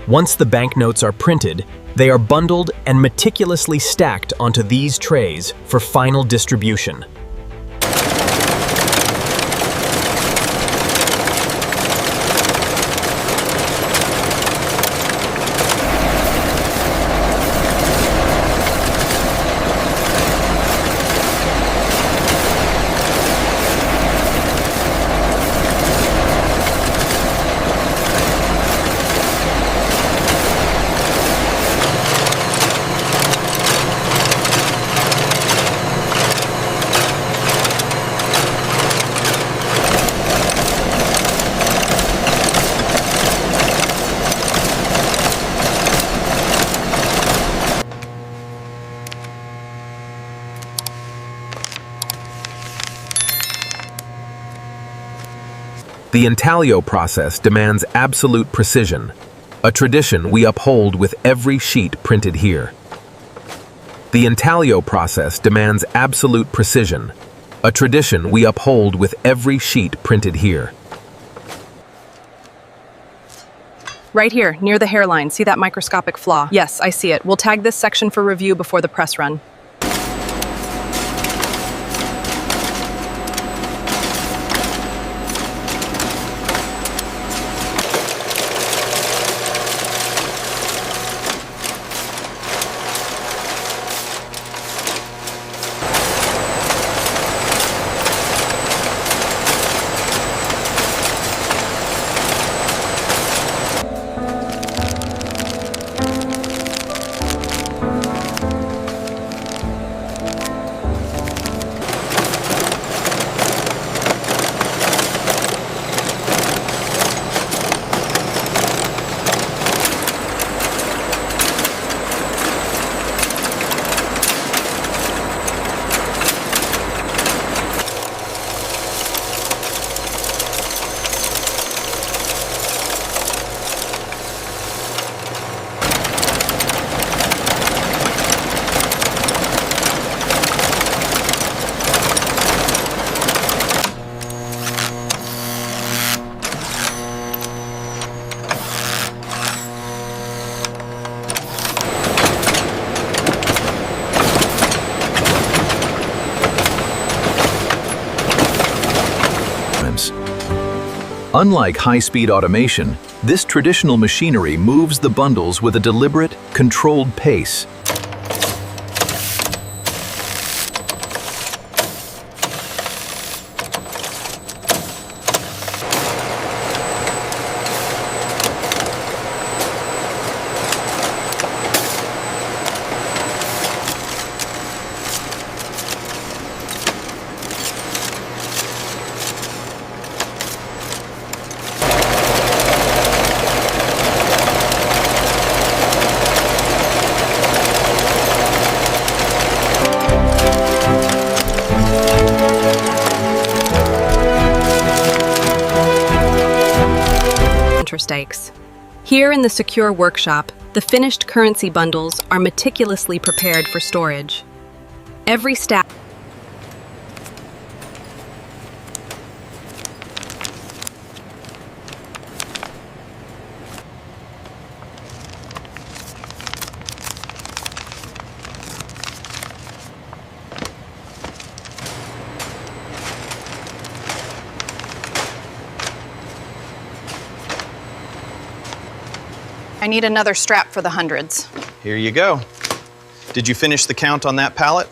Once the banknotes are printed, they are bundled and meticulously stacked onto these trays for final distribution. The intaglio process demands absolute precision, a tradition we uphold with every sheet printed here. The intaglio process demands absolute precision, a tradition we uphold with every sheet printed here. Right here, near the hairline, see that microscopic flaw? Yes, I see it. We'll tag this section for review before the press run. Unlike high-speed automation, this traditional machinery moves the bundles with a deliberate, controlled pace. Stakes. Here in the secure workshop, the finished currency bundles are meticulously prepared for storage. Every stack I need another strap for the hundreds. Here you go. Did you finish the count on that pallet?